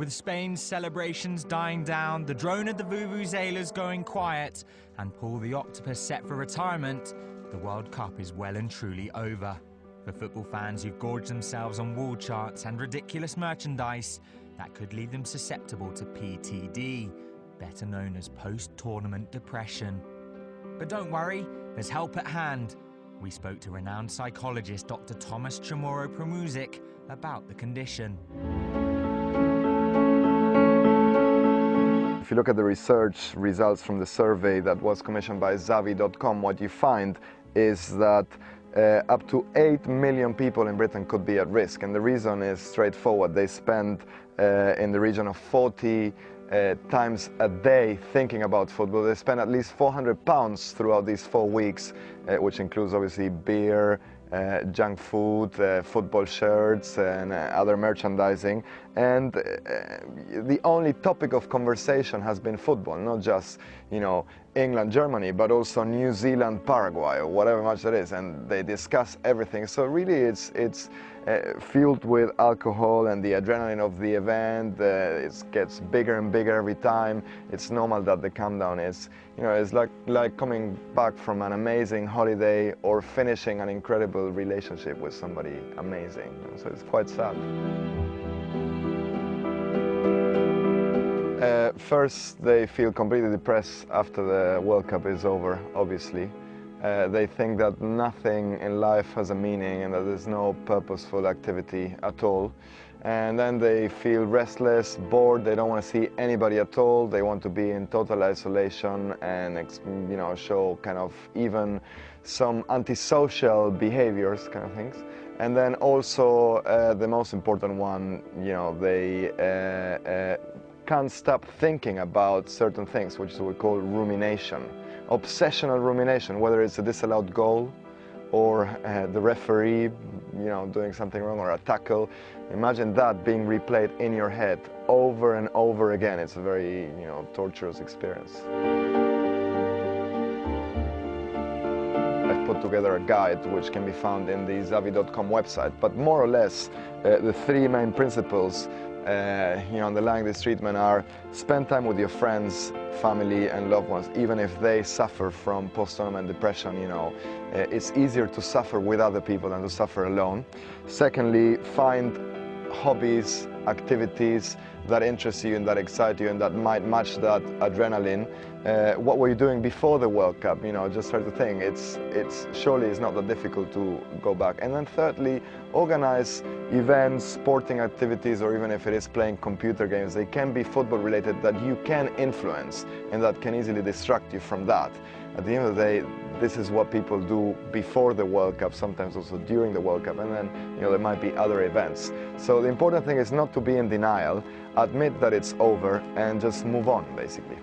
With Spain's celebrations dying down, the drone of the vuvuzelas going quiet, and Paul the Octopus set for retirement, the World Cup is well and truly over. For football fans who've gorged themselves on wall charts and ridiculous merchandise, that could leave them susceptible to PTD, better known as post-tournament depression. But don't worry, there's help at hand. We spoke to renowned psychologist Dr. Thomas Chamorro-Premuzic about the condition. If you look at the research results from the survey that was commissioned by Xavi.com, what you find is that up to 8 million people in Britain could be at risk, and the reason is straightforward. They spend in the region of 40 times a day thinking about football. They spend at least £400 throughout these 4 weeks, which includes obviously beer, junk food, football shirts and other merchandising, and the only topic of conversation has been football, not just, you know, England, Germany, but also New Zealand, Paraguay, or whatever match it is, and they discuss everything. So really it's fueled with alcohol and the adrenaline of the event. It gets bigger and bigger every time. It's normal that the countdown is, you know, it's like coming back from an amazing holiday or finishing an incredible relationship with somebody amazing. So it's quite sad. First, they feel completely depressed after the World Cup is over, obviously. They think that nothing in life has a meaning and that there's no purposeful activity at all. And then they feel restless, bored, they don't want to see anybody at all. They want to be in total isolation and, you know, show kind of even some antisocial behaviors, kind of things. And then also the most important one, you know, they can't stop thinking about certain things, which we call rumination. Obsessional rumination, whether it's a disallowed goal or the referee, you know, doing something wrong, or a tackle. Imagine that being replayed in your head over and over again. It's a very, you know, torturous experience. I've put together a guide which can be found in the Xavi.com website, but more or less the 3 main principles you know, underlying this treatment are: spend time with your friends, family and loved ones, even if they suffer from post-tournament depression. You know, it's easier to suffer with other people than to suffer alone. Secondly, find hobbies, activities that interest you and that excite you and that might match that adrenaline. What were you doing before the World Cup? You know, just try to think. Surely it's not that difficult to go back. And then thirdly, organize events, sporting activities, or even if it is playing computer games, they can be football related, that you can influence and that can easily distract you from that. At the end of the day, this is what people do before the World Cup, sometimes also during the World Cup, and then, you know, there might be other events. So the important thing is not to be in denial, admit that it's over and just move on, basically.